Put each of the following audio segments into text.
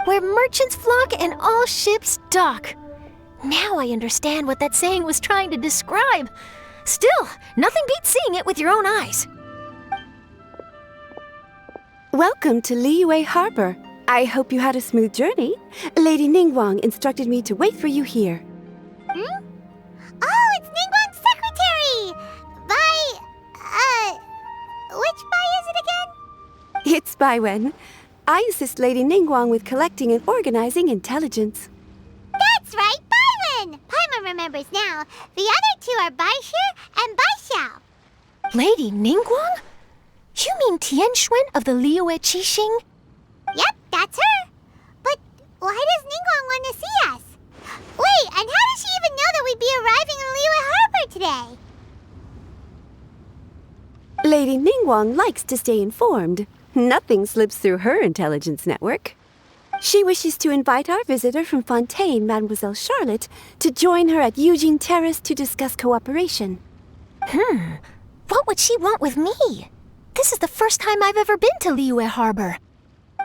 where merchants flock and all ships dock. Now I understand what that saying was trying to describe. Still, nothing beats seeing it with your own eyes. Welcome to Liyue Harbor. I hope you had a smooth journey. Lady Ningguang instructed me to wait for you here. Hmm? Oh, it's Ningguang's secretary! Which Bai is it again? It's Baiwen. I assist Lady Ningguang with collecting and organizing intelligence. That's right, Baiwen! Paimon remembers now. The other two are Baishir and Baishao. Lady Ningguang? You mean Tianxuan of the Liyue Qixing? Yep, that's her. But why does Ningguang want to see us? Wait, and how does she even know that we'd be arriving in Liyue Harbor today? Lady Ningguang likes to stay informed. Nothing slips through her intelligence network. She wishes to invite our visitor from Fontaine, Mademoiselle Charlotte, to join her at Eugene Terrace to discuss cooperation. What would she want with me? This is the first time I've ever been to Liyue Harbor.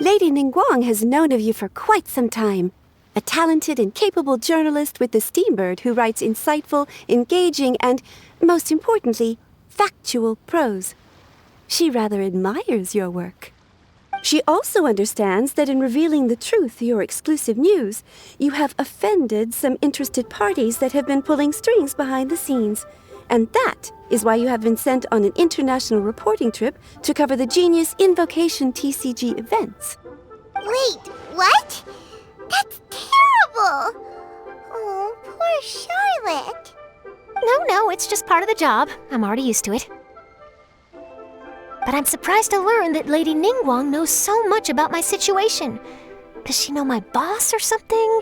Lady Ningguang has known of you for quite some time. A talented and capable journalist with the Steambird who writes insightful, engaging, and, most importantly, factual prose. She rather admires your work. She also understands that in revealing the truth through your exclusive news, you have offended some interested parties that have been pulling strings behind the scenes. And that is why you have been sent on an international reporting trip to cover the Genius Invocation TCG events. Wait, what? That's terrible! Oh, poor Charlotte. No, it's just part of the job. I'm already used to it. But I'm surprised to learn that Lady Ningguang knows so much about my situation. Does she know my boss or something?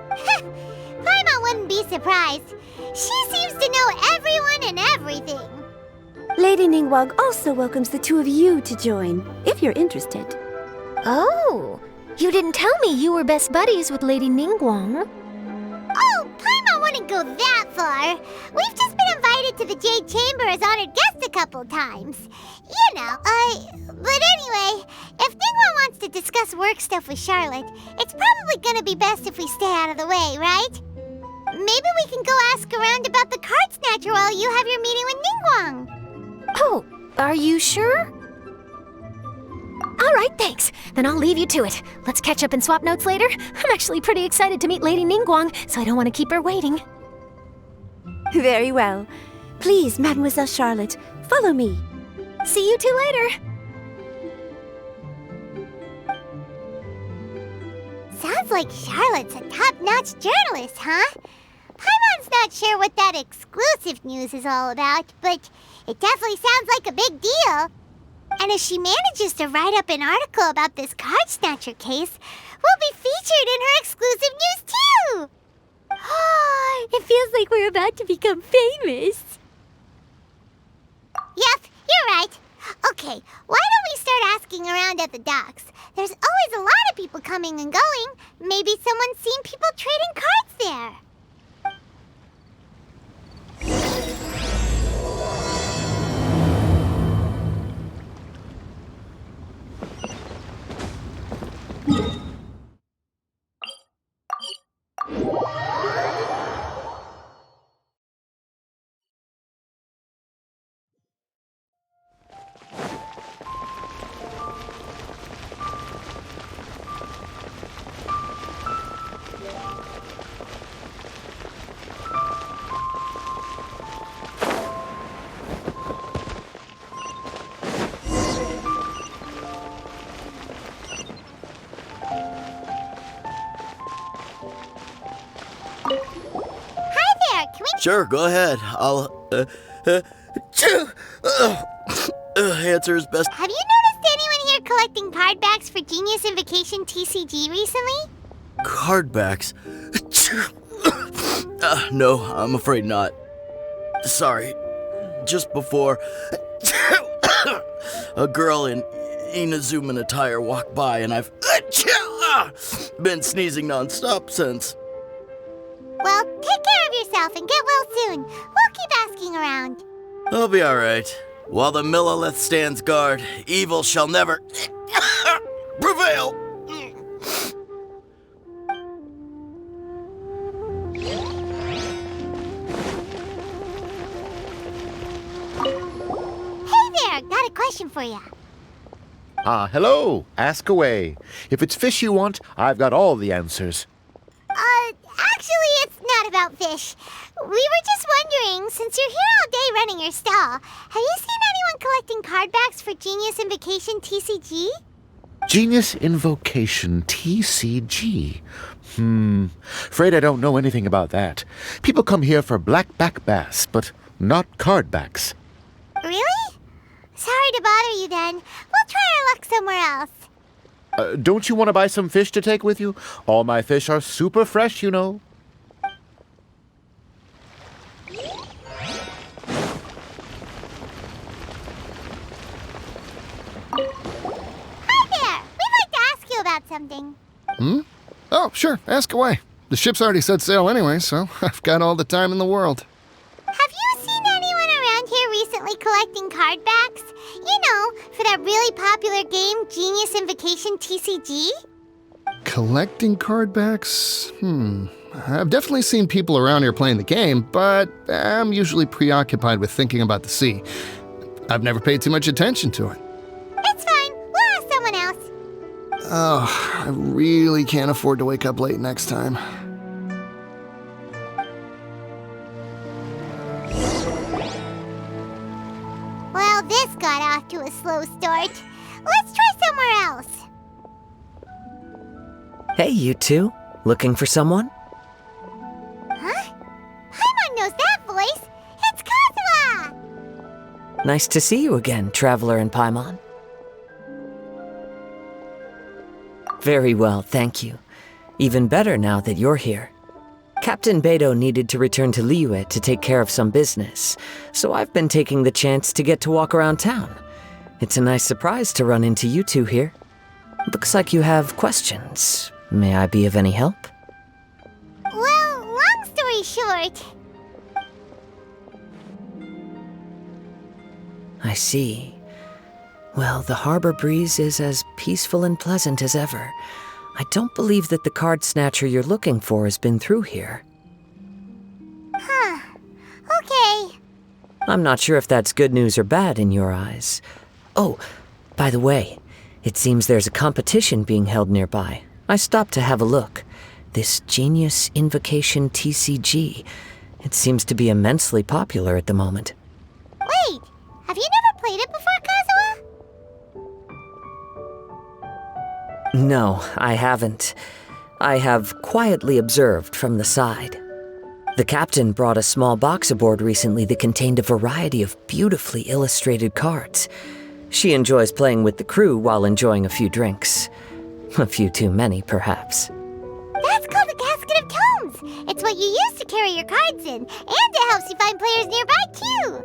Paimon wouldn't be surprised. She seems to know everyone and everything. Lady Ningguang also welcomes the two of you to join, if you're interested. Oh, you didn't tell me you were best buddies with Lady Ningguang. Oh, Paimon wouldn't go that far. We've just been invited to the Jade Chamber as honored guests a couple times. You know, but anyway, if Ningguang wants to discuss work stuff with Charlotte, it's probably gonna be best if we stay out of the way, right? Maybe we can go ask around about the card snatcher while you have your meeting with Ningguang. Oh, are you sure? All right, thanks. Then I'll leave you to it. Let's catch up and swap notes later. I'm actually pretty excited to meet Lady Ningguang, so I don't want to keep her waiting. Very well. Please, Mademoiselle Charlotte, follow me. See you two later. Sounds like Charlotte's a top-notch journalist, huh? Paimon's not sure what that exclusive news is all about, but it definitely sounds like a big deal. And if she manages to write up an article about this card snatcher case, we'll be featured in her exclusive news too! It feels like we're about to become famous. Yep, you're right. Okay, why don't we start asking around at the docks? There's always a lot of people coming and going. Maybe someone's seen people trading cards there. Sure, go ahead. I'll, answer as best. Have you noticed anyone here collecting card backs for Genius Invocation TCG recently? Card backs? No, I'm afraid not. Sorry. Just before, a girl in Inazuman attire walked by and I've been sneezing nonstop since. Well, take care of yourself and get well soon. We'll keep asking around. I'll be alright. While the Millilith stands guard, evil shall never prevail. you. Hello. Ask away. If it's fish you want, I've got all the answers. Actually, it's not about fish. We were just wondering, since you're here all day running your stall, have you seen anyone collecting card backs for Genius Invocation TCG? Genius Invocation TCG. Afraid I don't know anything about that. People come here for blackback bass, but not card backs. Really? Sorry to bother you then. We'll try our luck somewhere else. Don't you want to buy some fish to take with you? All my fish are super fresh, you know. Hi there! We'd like to ask you about something. Oh, sure, ask away. The ship's already set sail anyway, so I've got all the time in the world. Have you seen anyone around here recently collecting card backs? You know, for that really popular game, Genius Invocation TCG? Collecting card backs? I've definitely seen people around here playing the game, but I'm usually preoccupied with thinking about the sea. I've never paid too much attention to it. It's fine. We'll ask someone else. Oh, I really can't afford to wake up late next time. Well, this got off to a slow start. Let's try somewhere else. Hey, you two. Looking for someone? Huh? Paimon knows that voice. It's Kazuha! Nice to see you again, Traveler and Paimon. Very well, thank you. Even better now that you're here. Captain Beidou needed to return to Liyue to take care of some business, so I've been taking the chance to get to walk around town. It's a nice surprise to run into you two here. Looks like you have questions. May I be of any help? Well, long story short... I see. Well, the harbor breeze is as peaceful and pleasant as ever. I don't believe that the card snatcher you're looking for has been through here. Huh. Okay. I'm not sure if that's good news or bad in your eyes. Oh, by the way, it seems there's a competition being held nearby. I stopped to have a look. This Genius Invocation TCG. It seems to be immensely popular at the moment. Wait, have you never played it before, Kazuha? No, I haven't. I have quietly observed from the side. The captain brought a small box aboard recently that contained a variety of beautifully illustrated cards. She enjoys playing with the crew while enjoying a few drinks. A few too many, perhaps. That's called a casket of tomes. It's what you use to carry your cards in, and it helps you find players nearby, too.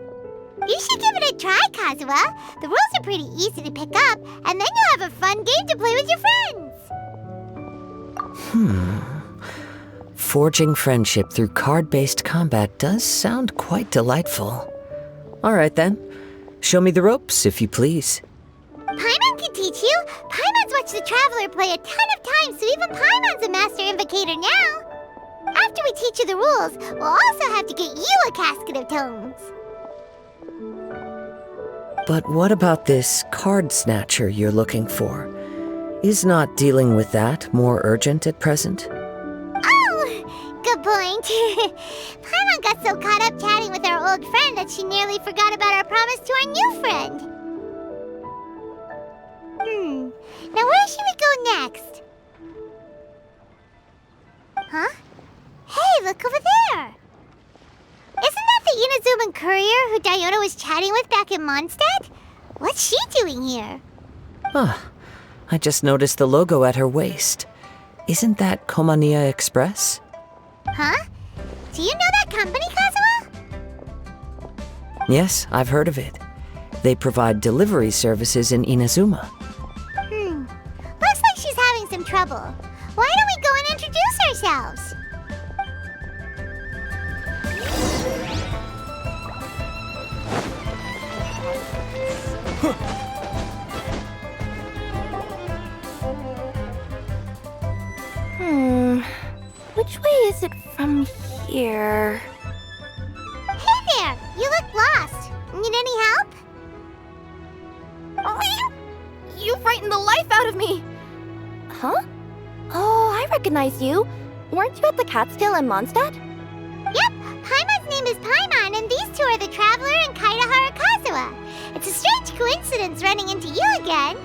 You should give it a try, Kazuha. The rules are pretty easy to pick up, and then you'll have a fun game to play with your friends. Forging friendship through card-based combat does sound quite delightful. All right, then. Show me the ropes, if you please. Paimon can teach you. Paimon's watched the Traveler play a ton of times, so even Paimon's a master invocator now. After we teach you the rules, we'll also have to get you a casket of tomes. But what about this card snatcher you're looking for? Is not dealing with that more urgent at present? Oh, good point. Paimon got so caught up chatting with our old friend that she nearly forgot about our promise to our new friend. Now where should we go next? Huh? Hey, look over there! Isn't that the Inazuman courier who Diona was chatting with back in Mondstadt? What's she doing here? I just noticed the logo at her waist. Isn't that Komania Express? Huh? Do you know that company, Kazuha? Yes, I've heard of it. They provide delivery services in Inazuma. Looks like she's having some trouble. Why don't we go and introduce ourselves? Which way is it from here? Hey there! You look lost. Need any help? frightened the life out of me! Huh? Oh, I recognize you. Weren't you at the Catskill in Mondstadt? Yep, Paimon's name is Paimon, and these two are the Traveler and Kaida Harakazawa. It's a strange coincidence running into you again.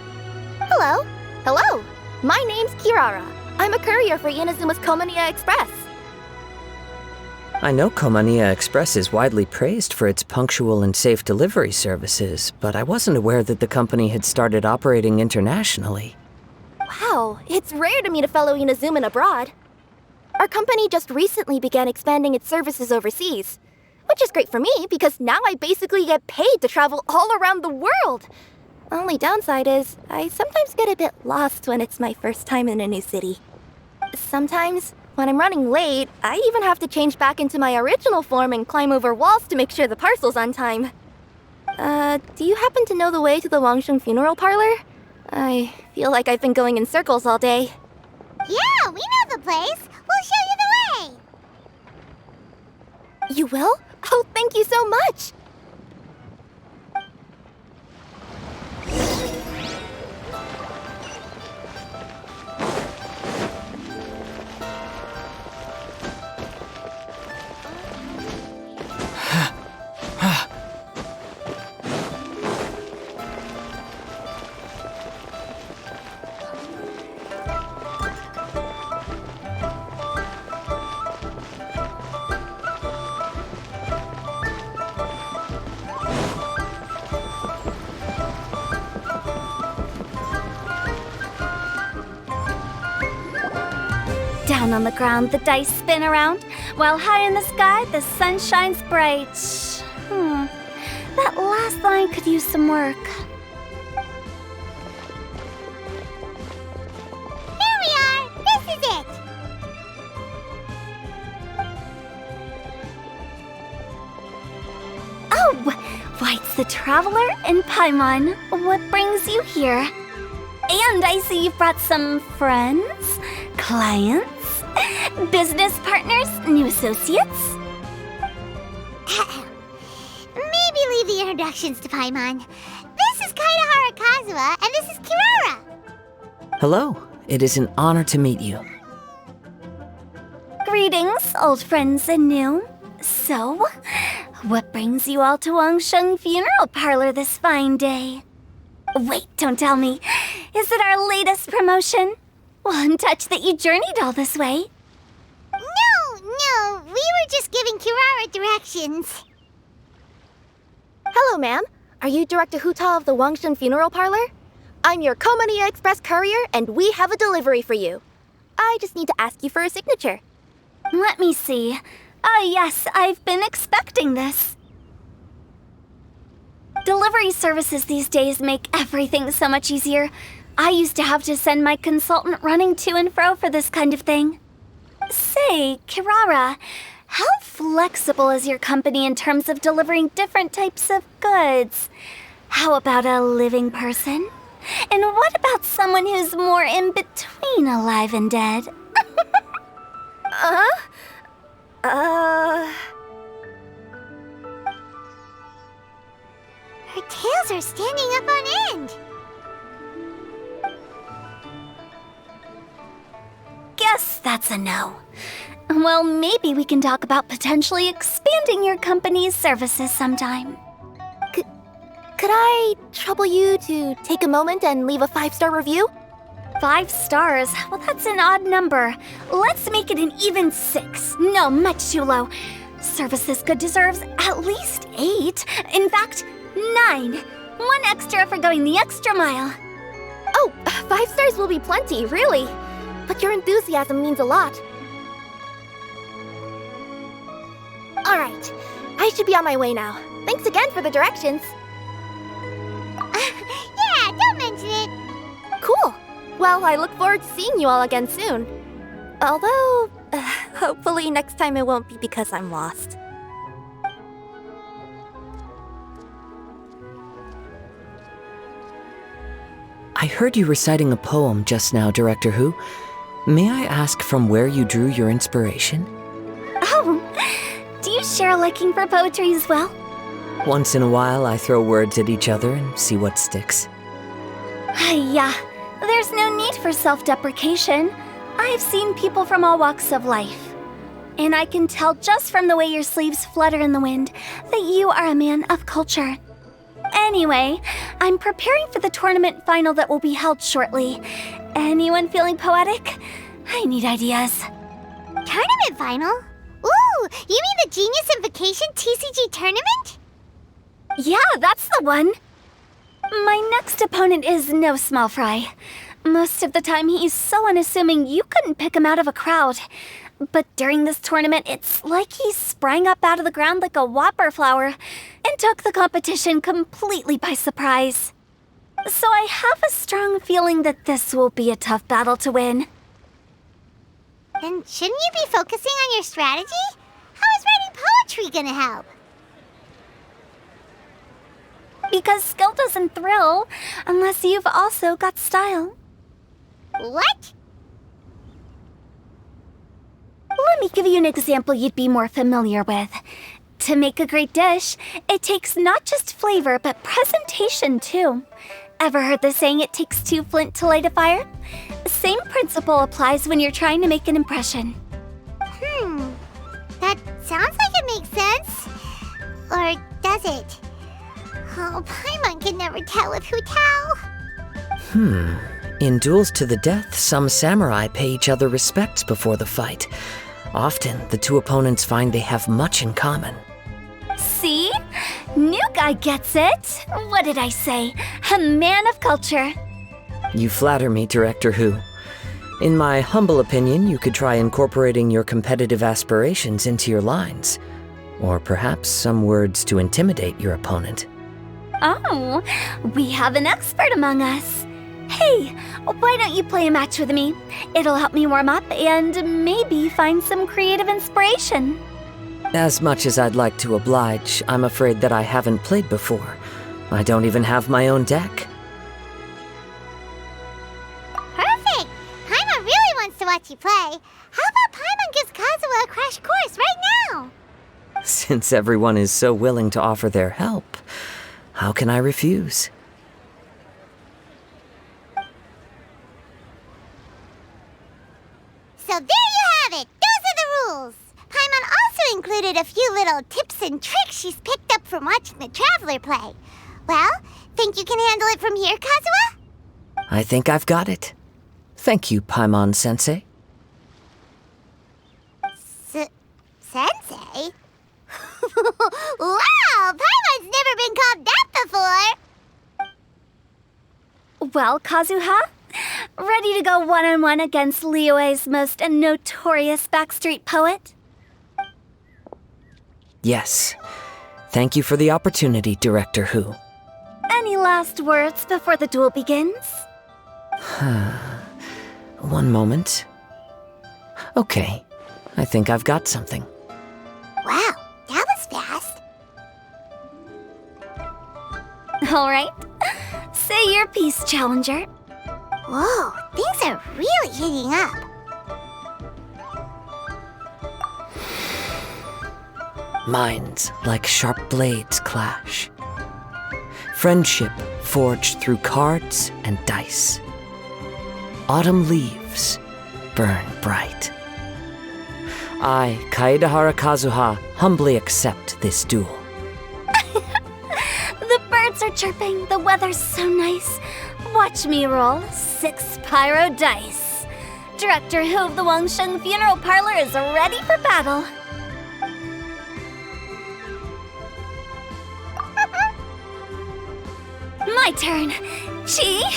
Hello. Hello. My name's Kirara. I'm a courier for Inazuma's Komaniya Express. I know Komaniya Express is widely praised for its punctual and safe delivery services, but I wasn't aware that the company had started operating internationally. Wow, it's rare to meet a fellow Inazuman abroad. Our company just recently began expanding its services overseas, which is great for me because now I basically get paid to travel all around the world. Only downside is I sometimes get a bit lost when it's my first time in a new city. Sometimes, when I'm running late, I even have to change back into my original form and climb over walls to make sure the parcel's on time. Do you happen to know the way to the Wangsheng funeral parlor? I feel like I've been going in circles all day. Yeah, we know the place. We'll show you the way. You will? Oh, thank you so much! Down on the ground, the dice spin around, while high in the sky, the sun shines bright. That last line could use some work. Here we are. This is it. Oh, why, it's the Traveler and Paimon. What brings you here? And I see you've brought some friends, clients, business partners, new associates. Maybe leave the introductions to Paimon. This is Kaida Harakazawa, and this is Kirara. Hello. It is an honor to meet you. Greetings, old friends and new. So, what brings you all to Wangsheng Funeral Parlor this fine day? Wait, don't tell me. Is it our latest promotion? Well, I'm touched that you journeyed all this way. No, we were just giving Kirara directions. Hello, ma'am. Are you Director Huta of the Wangsheng Funeral Parlor? I'm your Komaniya Express courier, and we have a delivery for you. I just need to ask you for a signature. Let me see. Oh, yes, I've been expecting this. Delivery services these days make everything so much easier. I used to have to send my consultant running to and fro for this kind of thing. Say, Kirara, how flexible is your company in terms of delivering different types of goods? How about a living person? And what about someone who's more in between alive and dead? Her tails are standing up on end. Guess that's a no. Well, maybe we can talk about potentially expanding your company's services sometime. Could I trouble you to take a moment and leave a 5-star review? 5 stars? Well, that's an odd number. Let's make it an even 6. No, much too low. Service this good deserves at least 8. In fact, 9. 1 extra for going the extra mile. Oh, 5 stars will be plenty, really. But your enthusiasm means a lot. All right, I should be on my way now. Thanks again for the directions. Yeah, don't mention it. Cool. Well, I look forward to seeing you all again soon. Although, hopefully next time it won't be because I'm lost. I heard you reciting a poem just now, Director Who. May I ask from where you drew your inspiration? Oh, do you share a liking for poetry as well? Once in a while, I throw words at each other and see what sticks. Yeah, there's no need for self-deprecation. I've seen people from all walks of life. And I can tell just from the way your sleeves flutter in the wind that you are a man of culture. Anyway, I'm preparing for the tournament final that will be held shortly. Anyone feeling poetic? I need ideas. Tournament final? Ooh, you mean the Genius Invocation TCG tournament? Yeah, that's the one. My next opponent is no small fry. Most of the time he's so unassuming you couldn't pick him out of a crowd. But during this tournament, it's like he sprang up out of the ground like a whopper flower and took the competition completely by surprise. So I have a strong feeling that this will be a tough battle to win. Then shouldn't you be focusing on your strategy? How is writing poetry gonna help? Because skill doesn't thrill unless you've also got style. What? Let me give you an example you'd be more familiar with. To make a great dish, it takes not just flavor, but presentation too. Ever heard the saying, it takes two flint to light a fire? Same principle applies when you're trying to make an impression. That sounds like it makes sense. Or does it? Oh, Paimon can never tell with Hu Tao. In duels to the death, some samurai pay each other respects before the fight. Often, the two opponents find they have much in common. See? New guy gets it. What did I say? A man of culture. You flatter me, Director Hu. In my humble opinion, you could try incorporating your competitive aspirations into your lines. Or perhaps some words to intimidate your opponent. Oh, we have an expert among us. Hey, why don't you play a match with me? It'll help me warm up and maybe find some creative inspiration. As much as I'd like to oblige, I'm afraid that I haven't played before. I don't even have my own deck. Perfect! Paimon really wants to watch you play. How about Paimon gives Kazuha a crash course right now? Since everyone is so willing to offer their help, how can I refuse? So there you have it! Those are the rules! Paimon also included a few little tips and tricks she's picked up from watching the Traveler play. Well, think you can handle it from here, Kazuha? I think I've got it. Thank you, Paimon-sensei. Sensei? Wow! Paimon's never been called that before! Well, Kazuha, ready to go one-on-one against Liyue's most notorious backstreet poet? Yes. Thank you for the opportunity, Director Hu. Any last words before the duel begins? One moment. Okay, I think I've got something. Wow, that was fast. All right. Say your piece, Challenger. Whoa, things are really heating up. Minds like sharp blades clash. Friendship forged through cards and dice. Autumn leaves burn bright. I, Kaedahara Kazuha, humbly accept this duel. The birds are chirping, the weather's so nice. Watch me roll 6 pyro dice. Director Hu of the Wangsheng Funeral Parlor is ready for battle. My turn. Chi?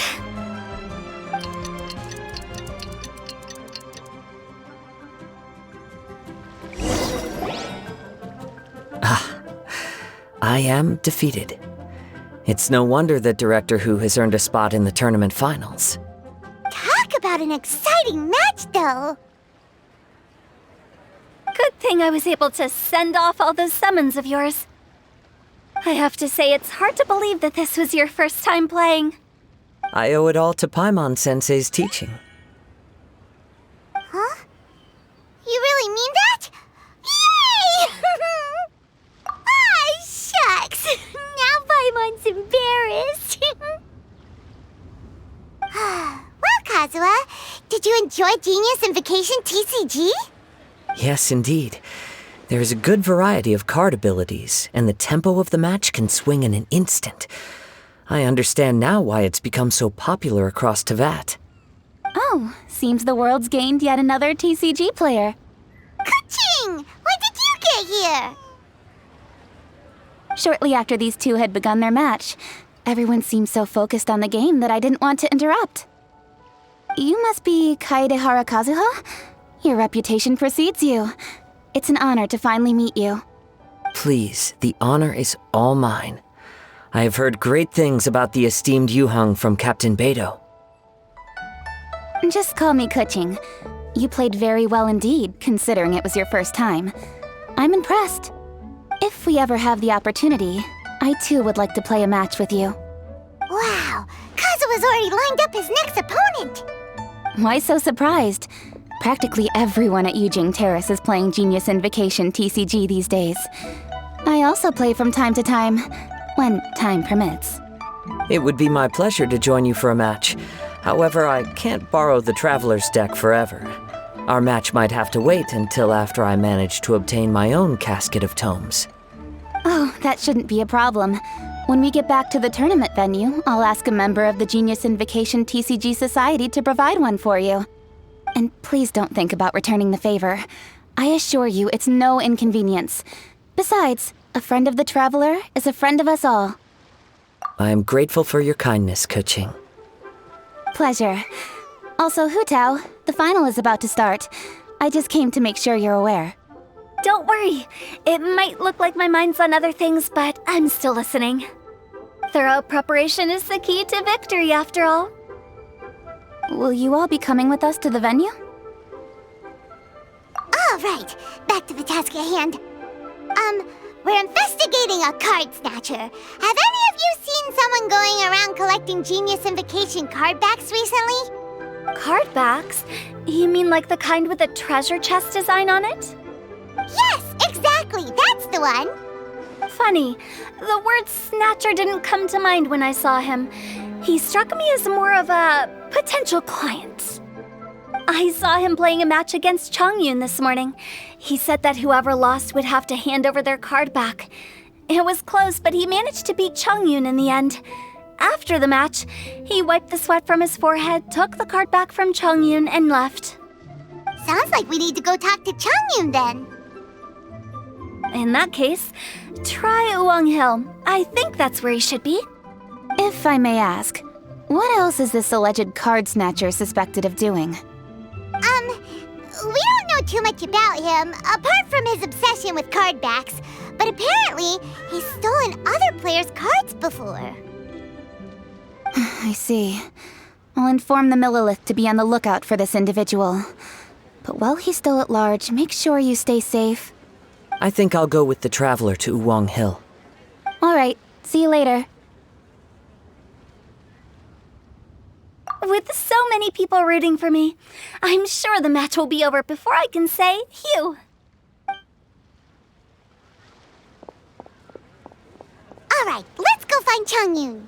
I am defeated. It's no wonder that Director Hu has earned a spot in the tournament finals. Talk about an exciting match, though. Good thing I was able to send off all those summons of yours. I have to say, it's hard to believe that this was your first time playing. I owe it all to Paimon-sensei's teaching. Huh? You really mean that? Yay! Ah, shucks! Now Paimon's embarrassed. Did you enjoy Genius Invocation TCG? Yes, indeed. There is a good variety of card abilities, and the tempo of the match can swing in an instant. I understand now why it's become so popular across Teyvat. Oh, seems the world's gained yet another TCG player. Ka-ching! When did you get here? Shortly after these two had begun their match, everyone seemed so focused on the game that I didn't want to interrupt. You must be Kaedehara Kazuha? Your reputation precedes you. It's an honor to finally meet you. Please, the honor is all mine. I have heard great things about the esteemed Yuheng from Captain Beidou. Just call me Kuching. You played very well indeed, considering it was your first time. I'm impressed. If we ever have the opportunity, I too would like to play a match with you. Wow, Kazuha's already lined up his next opponent. Why so surprised? Practically everyone at Yujing Terrace is playing Genius Invocation TCG these days. I also play from time to time, when time permits. It would be my pleasure to join you for a match. However, I can't borrow the Traveler's deck forever. Our match might have to wait until after I manage to obtain my own casket of tomes. Oh, that shouldn't be a problem. When we get back to the tournament venue, I'll ask a member of the Genius Invocation TCG Society to provide one for you. And please don't think about returning the favor. I assure you it's no inconvenience. Besides, a friend of the Traveler is a friend of us all. I am grateful for your kindness, Kuching. Pleasure. Also, Hu Tao, the final is about to start. I just came to make sure you're aware. Don't worry. It might look like my mind's on other things, but I'm still listening. Thorough preparation is the key to victory, after all. Will you all be coming with us to the venue? All right, back to the task at hand. We're investigating a card snatcher. Have any of you seen someone going around collecting Genius Invocation card backs recently? Card backs? You mean like the kind with a treasure chest design on it? Yes, exactly, that's the one. Funny, the word snatcher didn't come to mind when I saw him. He struck me as more of a potential client. I saw him playing a match against Chongyun this morning. He said that whoever lost would have to hand over their card back. It was close, but he managed to beat Chongyun in the end. After the match, he wiped the sweat from his forehead, took the card back from Chongyun, and left. Sounds like we need to go talk to Chongyun then. In that case, try Uwang Hill. I think that's where he should be. If I may ask, what else is this alleged card snatcher suspected of doing? We don't know too much about him, apart from his obsession with card backs, but apparently he's stolen other players' cards before. I see. I'll inform the Millilith to be on the lookout for this individual. But while he's still at large, make sure you stay safe. I think I'll go with the Traveler to Uwang Hill. All right, see you later. With so many people rooting for me, I'm sure the match will be over before I can say Hugh. All right, let's go find Chongyun.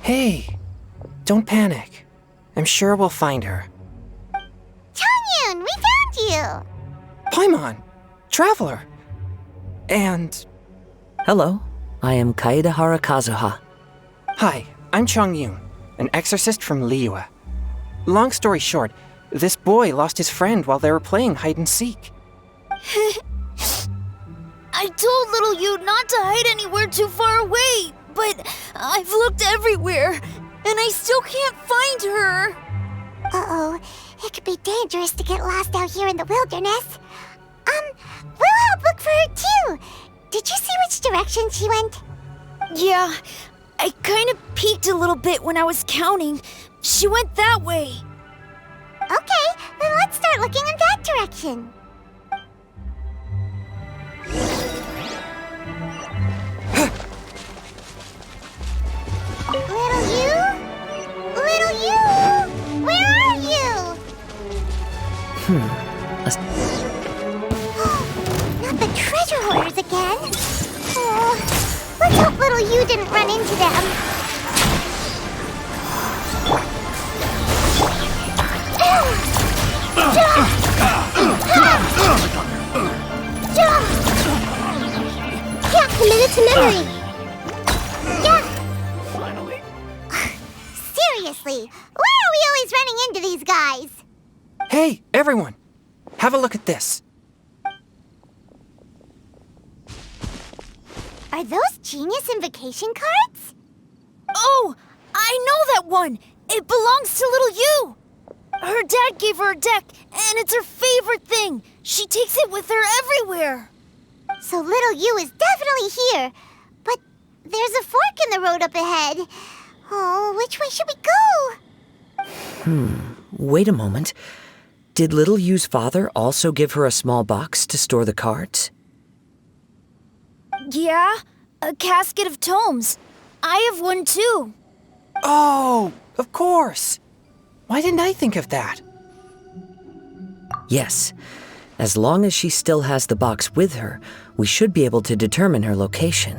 Hey, don't panic. I'm sure we'll find her. Chongyun, we found you! Paimon, Traveler. And... Hello. I am Kaedahara Kazuha. Hi, I'm Chongyun, an exorcist from Liyue. Long story short, this boy lost his friend while they were playing hide and seek. I told little you not to hide anywhere too far away, but I've looked everywhere, and I still can't find her. Uh-oh, it could be dangerous to get lost out here in the wilderness. We'll help look for her too. Did you see which direction she went? Yeah, I kind of peeked a little bit when I was counting. She went that way. Okay, then let's start looking in that direction. Little you? Little you? Where are you? Not the treasure hoarders again. Oh, let's hope little you didn't run into them. Yeah, committed to memory. Yeah. Finally. Seriously, why are we always running into these guys? Hey, everyone! Have a look at this. Are those genius invocation cards? Oh, I know that one. It belongs to little you. Her dad gave her a deck, and it's her favorite thing. She takes it with her everywhere. So little you is definitely here. But there's a fork in the road up ahead. Oh, which way should we go? Wait a moment. Did Little Yu's father also give her a small box to store the cards? Yeah, a casket of tomes. I have one too. Oh, of course. Why didn't I think of that? Yes. As long as she still has the box with her, we should be able to determine her location.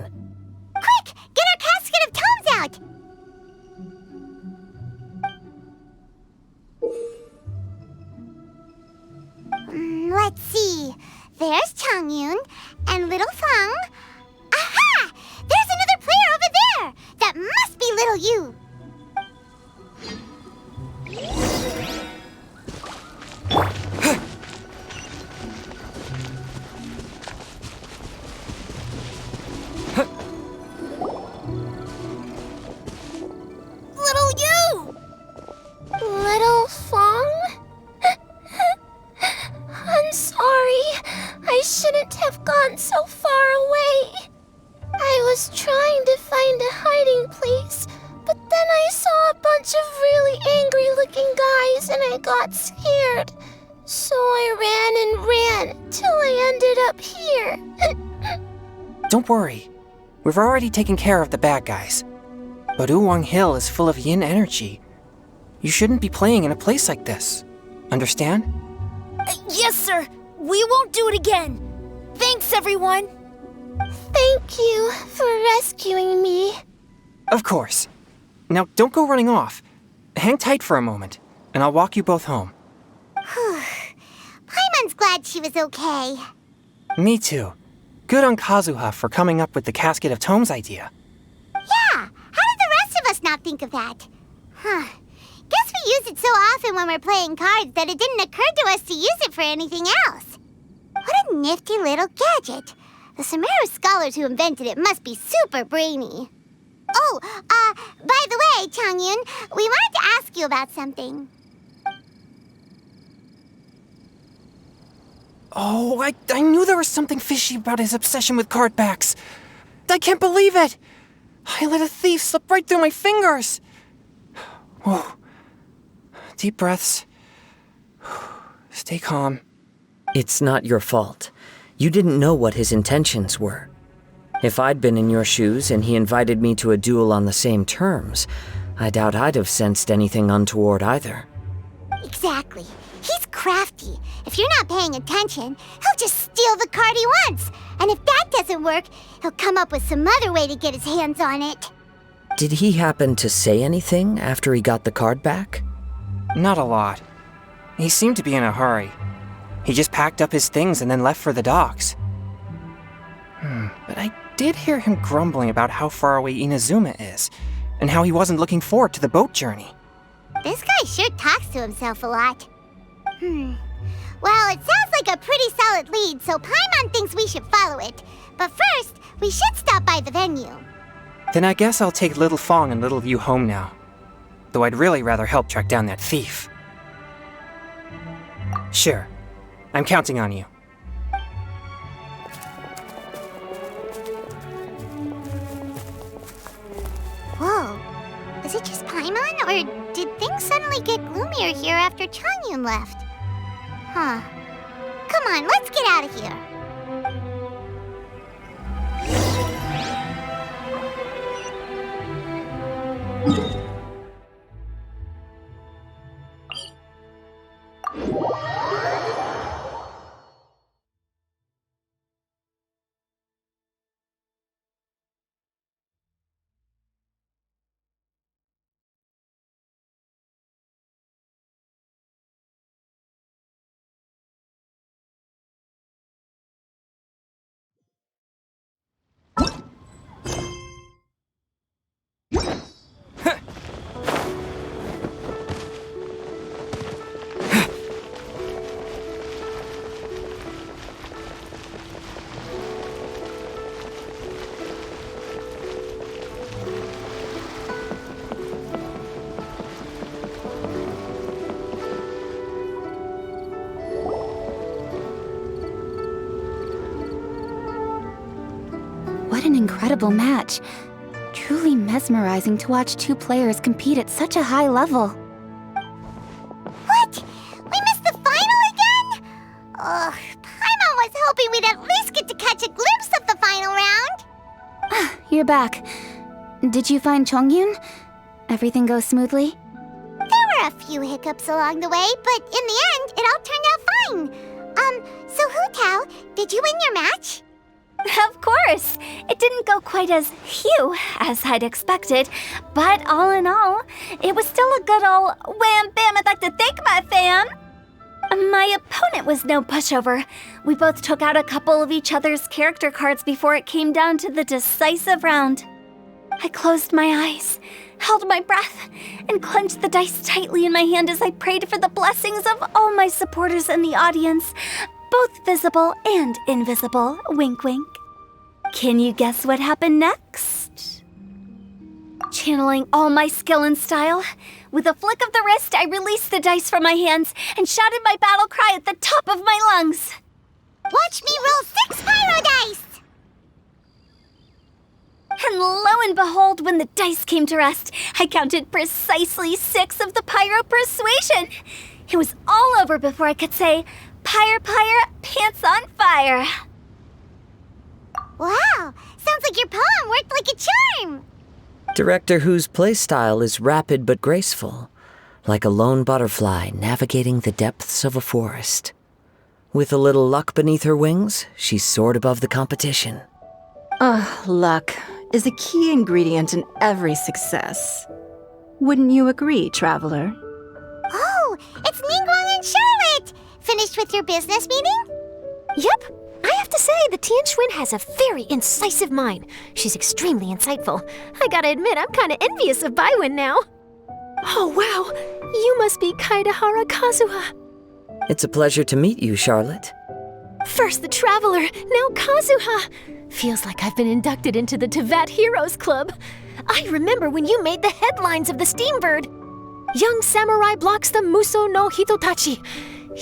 Quick, get our casket of tomes out! Let's see. There's Changyun and little Fang. Aha! There's another player over there! That must be little you. Little you! Little Fang? I'm sorry. I shouldn't have gone so far away. I was trying to find a hiding place, but then I saw a bunch of really angry-looking guys and I got scared. So I ran and ran till I ended up here. Don't worry. We've already taken care of the bad guys. But Uwang Hill is full of yin energy. You shouldn't be playing in a place like this. Understand? Yes, sir. We won't do it again. Thanks, everyone. Thank you for rescuing me. Of course. Now, don't go running off. Hang tight for a moment, and I'll walk you both home. Paimon's glad she was okay. Me too. Good on Kazuha for coming up with the casket of tomes idea. Yeah, how did the rest of us not think of that? Guess we use it so often when we're playing cards that it didn't occur to us to use it for anything else. What a nifty little gadget. The Sumeru scholars who invented it must be super brainy. Oh, by the way, Changyun, we wanted to ask you about something. Oh, I knew there was something fishy about his obsession with card backs. I can't believe it! I let a thief slip right through my fingers! Whoa. Deep breaths. Stay calm. It's not your fault. You didn't know what his intentions were. If I'd been in your shoes and he invited me to a duel on the same terms, I doubt I'd have sensed anything untoward either. Exactly. He's crafty. If you're not paying attention, he'll just steal the card he wants. And if that doesn't work, he'll come up with some other way to get his hands on it. Did he happen to say anything after he got the card back? Not a lot. He seemed to be in a hurry. He just packed up his things and then left for the docks. But I did hear him grumbling about how far away Inazuma is, and how he wasn't looking forward to the boat journey. This guy sure talks to himself a lot. Well, it sounds like a pretty solid lead, so Paimon thinks we should follow it. But first, we should stop by the venue. Then I guess I'll take Little Fong and Little View home now. Though I'd really rather help track down that thief. Sure. I'm counting on you. Whoa. Is it just Paimon, or did things suddenly get gloomier here after Changyun left? Huh. Come on, let's get out of here. What an incredible match. Truly mesmerizing to watch two players compete at such a high level. What? We missed the final again? Ugh, Paimon was hoping we'd at least get to catch a glimpse of the final round. You're back. Did you find Chongyun? Everything goes smoothly? There were a few hiccups along the way, but in the end, it all turned out fine. So Hu Tao, did you win your match? Of course! It didn't go quite as hew as I'd expected, but all in all, it was still a good ol' wham bam I'd like to thank my fam! My opponent was no pushover. We both took out a couple of each other's character cards before it came down to the decisive round. I closed my eyes, held my breath, and clenched the dice tightly in my hand as I prayed for the blessings of all my supporters in the audience, both visible and invisible, wink wink. Can you guess what happened next? Channeling all my skill and style, with a flick of the wrist, I released the dice from my hands and shouted my battle cry at the top of my lungs. Watch me roll 6 pyro dice! And lo and behold, when the dice came to rest, I counted precisely 6 of the pyro persuasion. It was all over before I could say, "Pyre, pyre, pants on fire." Wow, sounds like your poem worked like a charm. Director Hu's playstyle is rapid but graceful, like a lone butterfly navigating the depths of a forest. With a little luck beneath her wings, she soared above the competition. Luck is a key ingredient in every success. Wouldn't you agree, traveler? Oh, it's Ningguang and Charlotte! Finished with your business meeting? Yep. I have to say, the Tianxuan has a very incisive mind. She's extremely insightful. I gotta admit, I'm kinda envious of Baiwen now. Oh, wow. You must be Kaidahara Kazuha. It's a pleasure to meet you, Charlotte. First the Traveler, now Kazuha. Feels like I've been inducted into the Tevat Heroes Club. I remember when you made the headlines of the Steambird. Young samurai blocks the Muso no Hitotachi.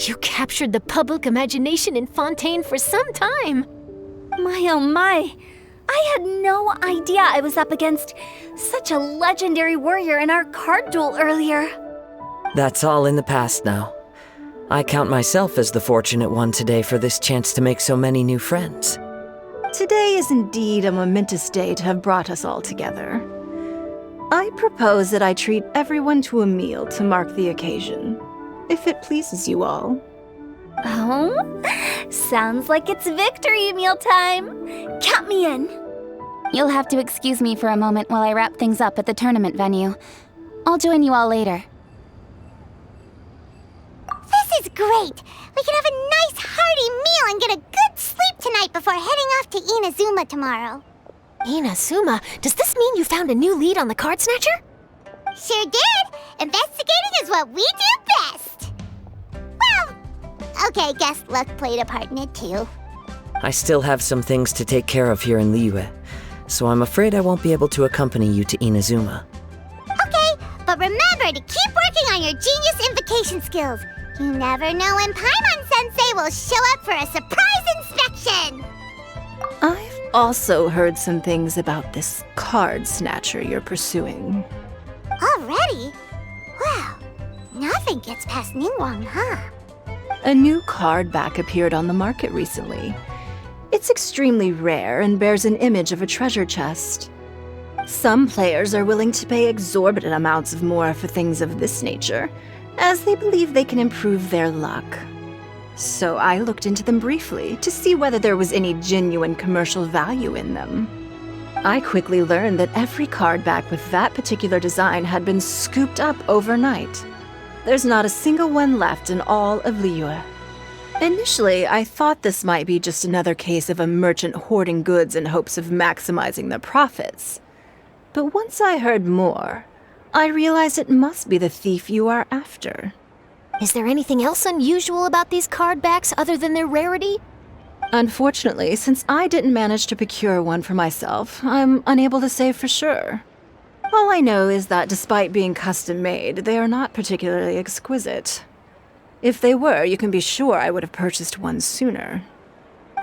You captured the public imagination in Fontaine for some time. My oh my, I had no idea I was up against such a legendary warrior in our card duel earlier. That's all in the past now. I count myself as the fortunate one today for this chance to make so many new friends. Today is indeed a momentous day to have brought us all together. I propose that I treat everyone to a meal to mark the occasion, if it pleases you all. Oh, sounds like it's victory meal time. Count me in. You'll have to excuse me for a moment while I wrap things up at the tournament venue. I'll join you all later. This is great! We can have a nice hearty meal and get a good sleep tonight before heading off to Inazuma tomorrow. Inazuma? Does this mean you found a new lead on the card snatcher? Sure did! Investigating is what we do best! Well, okay, guess luck played a part in it too. I still have some things to take care of here in Liyue, so I'm afraid I won't be able to accompany you to Inazuma. Okay, but remember to keep working on your genius invocation skills. You never know when Paimon-sensei will show up for a surprise inspection! I've also heard some things about this card snatcher you're pursuing. Already? Wow, nothing gets past Ningguang, huh? A new card back appeared on the market recently. It's extremely rare and bears an image of a treasure chest. Some players are willing to pay exorbitant amounts of more for things of this nature, as they believe they can improve their luck. So I looked into them briefly to see whether there was any genuine commercial value in them. I quickly learned that every card back with that particular design had been scooped up overnight. There's not a single one left in all of Liyue. Initially, I thought this might be just another case of a merchant hoarding goods in hopes of maximizing their profits. But once I heard more, I realized it must be the thief you are after. Is there anything else unusual about these card backs other than their rarity? Unfortunately, since I didn't manage to procure one for myself, I'm unable to say for sure. All I know is that despite being custom-made, they are not particularly exquisite. If they were, you can be sure I would have purchased one sooner.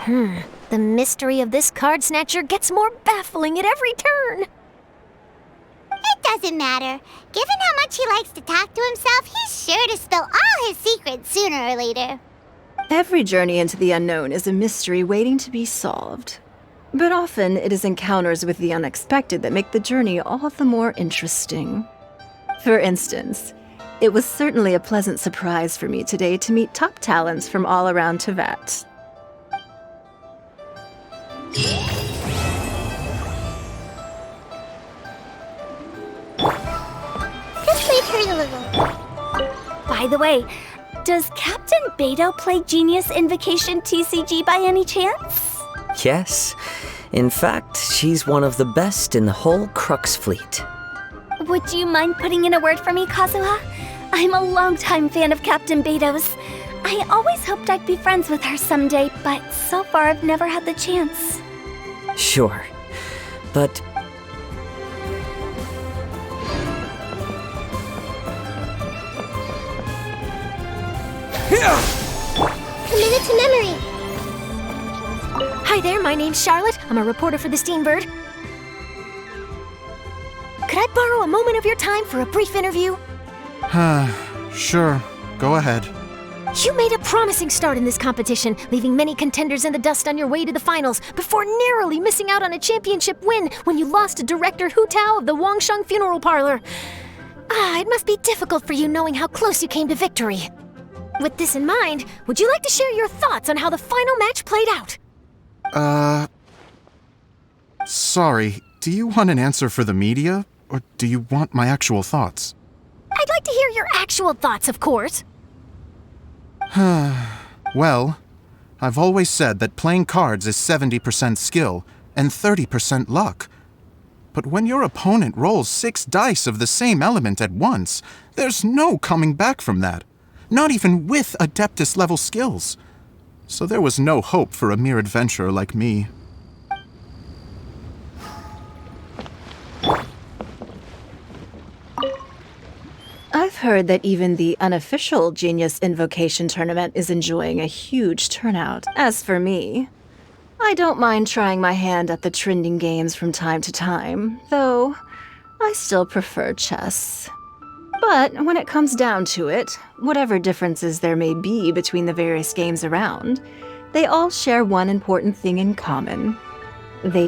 The mystery of this card snatcher gets more baffling at every turn. It doesn't matter. Given how much he likes to talk to himself, he's sure to spill all his secrets sooner or later. Every journey into the unknown is a mystery waiting to be solved. But often it is encounters with the unexpected that make the journey all the more interesting. For instance, it was certainly a pleasant surprise for me today to meet top talents from all around Teyvat. Just leave her alone. By the way, does Captain Beidou play Genius Invocation TCG by any chance? Yes. In fact, she's one of the best in the whole Crux fleet. Would you mind putting in a word for me, Kazuha? I'm a longtime fan of Captain Beidou's. I always hoped I'd be friends with her someday, but so far I've never had the chance. Sure. But Commit it to memory. Hi there, my name's Charlotte. I'm a reporter for the Steambird. Could I borrow a moment of your time for a brief interview? Sure. Go ahead. You made a promising start in this competition, leaving many contenders in the dust on your way to the finals, before narrowly missing out on a championship win when you lost to director Hu Tao of the Wangsheng Funeral Parlor. It must be difficult for you knowing how close you came to victory. With this in mind, would you like to share your thoughts on how the final match played out? Sorry. Do you want an answer for the media, or do you want my actual thoughts? I'd like to hear your actual thoughts, of course. Well, I've always said that playing cards is 70% skill and 30% luck. But when your opponent rolls 6 dice of the same element at once, there's no coming back from that. Not even with Adeptus-level skills. So there was no hope for a mere adventurer like me. I've heard that even the unofficial Genius Invocation Tournament is enjoying a huge turnout. As for me, I don't mind trying my hand at the trending games from time to time, though I still prefer chess. But when it comes down to it, whatever differences there may be between the various games around, they all share one important thing in common. They